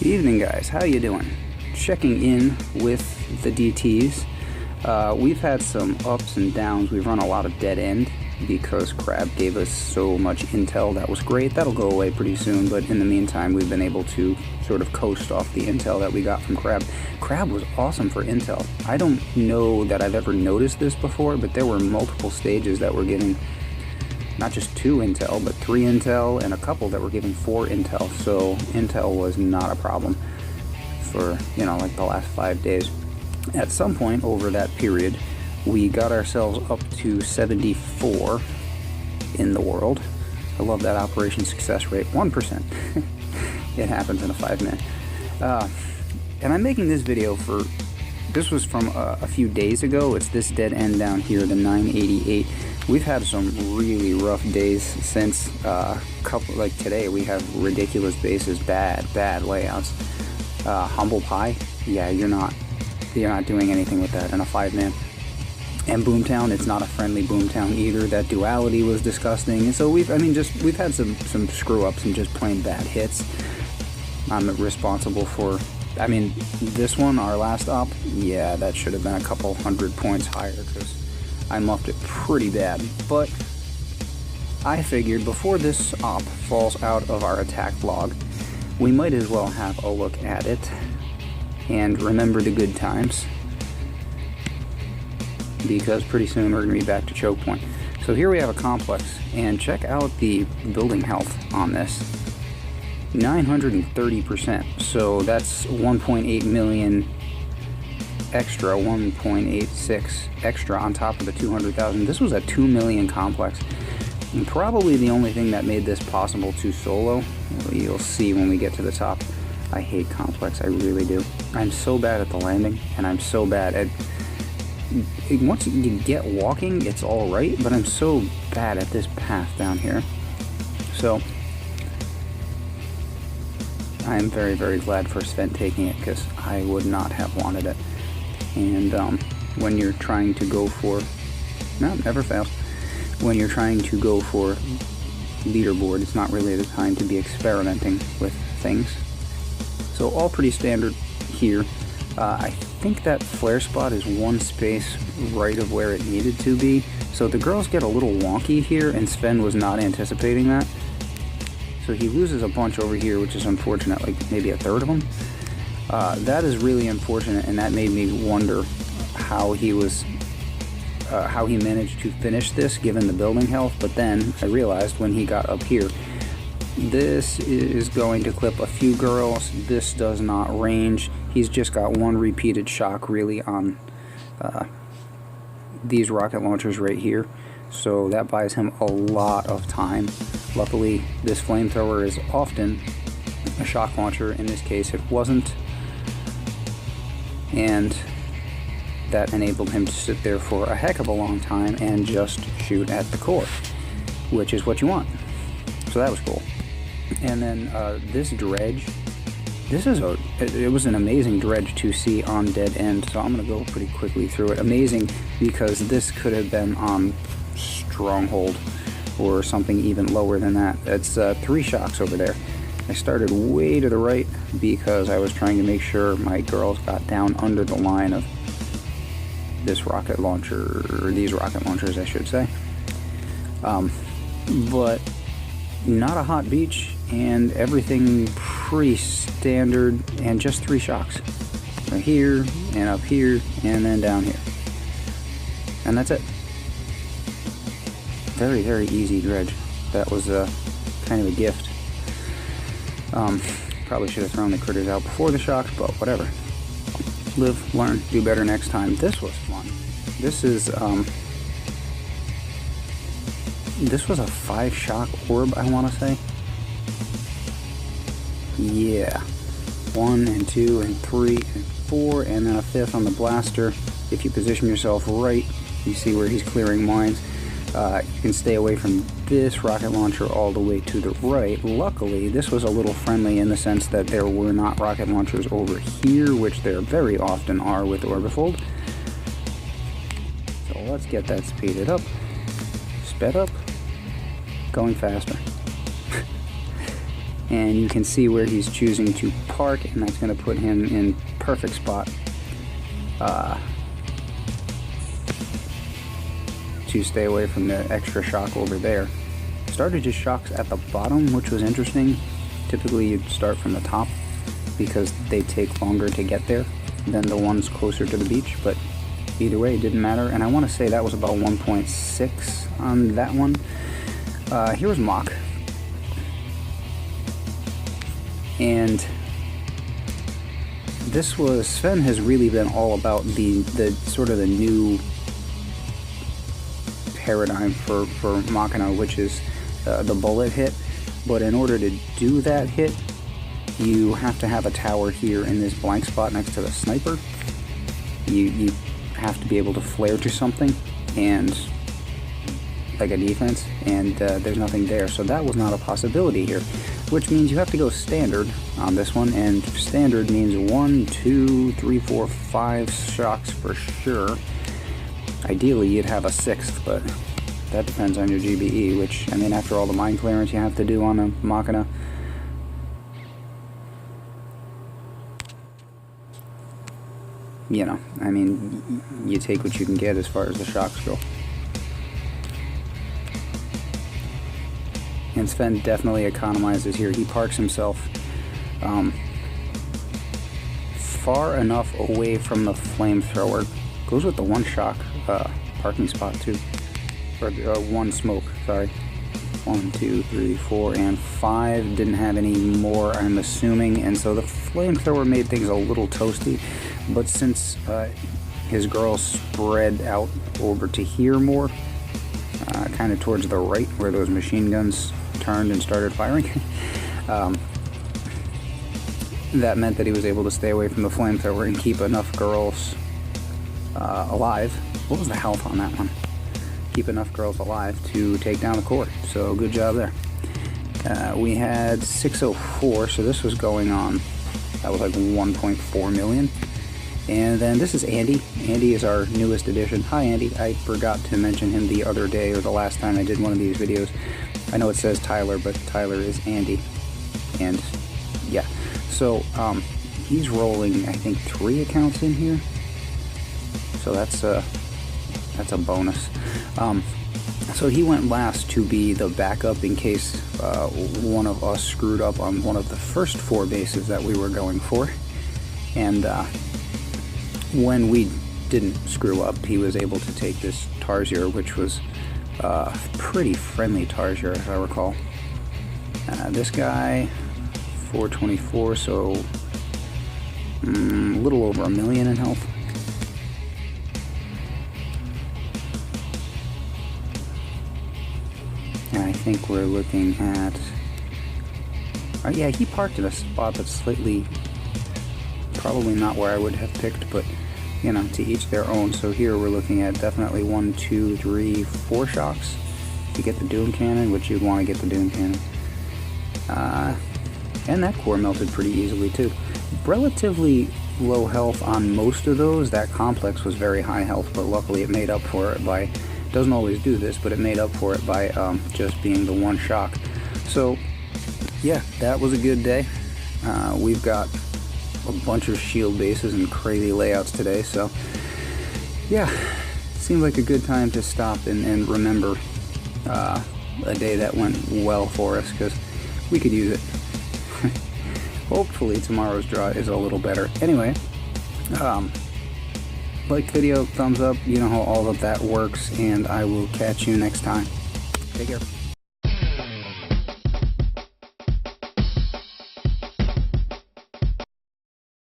Good evening, guys. How you doing? Checking in with the DTs. We've had some ups and downs. We've run a lot of dead end because Crab gave us so much intel. That was great. That'll go away pretty soon, but in the meantime, we've been able to sort of coast off the intel that we got from Crab. Crab was awesome for intel. I don't know that I've ever noticed this before, but there were multiple stages that were getting not just 2 intel, but 3 intel, and a couple that were giving 4 intel, so intel was not a problem for, like the last 5 days. At some point over that period, we got ourselves up to 74 in the world. I love that operation success rate, 1%. It happens in a 5-minute. And I'm making this video this was from a few days ago. It's this dead end down here, the 988. We've had some really rough days since like today. We have ridiculous bases, bad layouts. Humble Pie, yeah, you're not doing anything with that in a 5-man. And Boomtown, it's not a friendly Boomtown either. That duality was disgusting. And so we've had some screw ups and just plain bad hits. I'm responsible for. This one, our last op, yeah, that should have been a couple 100 points higher because I muffed it pretty bad. But I figured before this op falls out of our attack log, we might as well have a look at it and remember the good times, because pretty soon we're going to be back to choke point. So here we have a complex, and check out the building health on this. 930%, so that's 1.8 million extra, 1.86 extra on top of the 200,000. This was a 2 million complex, and probably the only thing that made this possible to solo. You'll see when we get to the top. I hate complex, I really do. I'm so bad at the landing, and I'm so bad at... Once you get walking, it's alright, but I'm so bad at this path down here. So I am very, very glad for Sven taking it, because I would not have wanted it. And when you're trying to go for... No, never fails. When you're trying to go for leaderboard, it's not really the time to be experimenting with things. So all pretty standard here. I think that flare spot is one space right of where it needed to be. So the girls get a little wonky here, and Sven was not anticipating that. So he loses a bunch over here, which is unfortunate, like maybe a third of them. That is really unfortunate, and that made me wonder how he managed to finish this given the building health. But then I realized when he got up here, this is going to clip a few girls. This does not range. He's just got one repeated shock really on these rocket launchers right here. So that buys him a lot of time. Luckily, this flamethrower is often a shock launcher. In this case, it wasn't. And that enabled him to sit there for a heck of a long time and just shoot at the core, which is what you want. So that was cool. And then this dredge, it was an amazing dredge to see on dead end, so I'm going to go pretty quickly through it. Amazing because this could have been on Stronghold or something even lower than that. It's 3 shocks over there. I started way to the right because I was trying to make sure my girls got down under the line of this rocket launcher, or these rocket launchers I should say. But not a hot beach, and everything pretty standard, and just 3 shocks. Right here, and up here, and then down here. And that's it. Very, very easy dredge. That was kind of a gift. Probably should have thrown the critters out before the shocks, but whatever. Live, learn, do better next time. This was fun. This is, this was a 5-shock orb, I want to say. Yeah. 1 and 2 and 3 and 4, and then a 5th on the blaster. If you position yourself right, you see where he's clearing mines. You can stay away from this rocket launcher all the way to the right. Luckily, this was a little friendly in the sense that there were not rocket launchers over here, which there very often are with Orbifold. So let's get that speeded up. Sped up. Going faster. and you can see where he's choosing to park, and that's going to put him in perfect spot to stay away from the extra shock over there. Started his shocks at the bottom, which was interesting. Typically you'd start from the top because they take longer to get there than the ones closer to the beach, but either way it didn't matter. And I want to say that was about 1.6 on that one. Here was Mach, and this was, Sven has really been all about the sort of the new paradigm for Machina, which is the bullet hit. But in order to do that hit, you have to have a tower here in this blank spot next to the sniper. You have to be able to flare to something, and like a defense, and there's nothing there, so that was not a possibility here, which means you have to go standard on this one, and standard means 1, 2, 3, 4, 5 shocks for sure. Ideally you'd have a sixth, but that depends on your GBE, which, I mean, after all the mine clearance you have to do on a Machina, you know, I mean, you take what you can get as far as the shocks go. And Sven definitely economizes here. He parks himself far enough away from the flamethrower. Goes with the one shock parking spot too. Or one smoke, sorry. 1, 2, 3, 4, and 5. Didn't have any more, I'm assuming, and so the flamethrower made things a little toasty. But since his girl spread out over to here more, kind of towards the right where those machine guns turned and started firing, that meant that he was able to stay away from the flamethrower and keep enough girls alive. What was the health on that one? Keep enough girls alive to take down the core, so good job there. We had 604, so this was going on, that was like 1.4 million. And then this is Andy. Andy is our newest addition. Hi Andy, I forgot to mention him the other day, or the last time I did one of these videos. I know it says Tyler, but Tyler is Andy. And yeah, so he's rolling, I think, 3 accounts in here. So that's a bonus. So he went last to be the backup in case one of us screwed up on one of the first 4 bases that we were going for. And when we didn't screw up, he was able to take this Tarsier, which was pretty friendly Tarsier, if I recall. This guy, 424, so a little over 1 million in health. And I think we're looking at, yeah, he parked in a spot that's slightly, probably not where I would have picked, but you know, to each their own. So here we're looking at definitely 1, 2, 3, 4 shocks to get the Doom Cannon, which you'd want to get the Doom Cannon. And that core melted pretty easily too. Relatively low health on most of those. That complex was very high health, but luckily it made up for it by, doesn't always do this, but it made up for it by just being the one shock. So yeah, that was a good day. We've got a bunch of shield bases and crazy layouts today, so yeah, seemed like a good time to stop and remember a day that went well for us, because we could use it. Hopefully tomorrow's draw is a little better. Anyway, like the video, thumbs up, you know how all of that works, and I will catch you next time. Take care.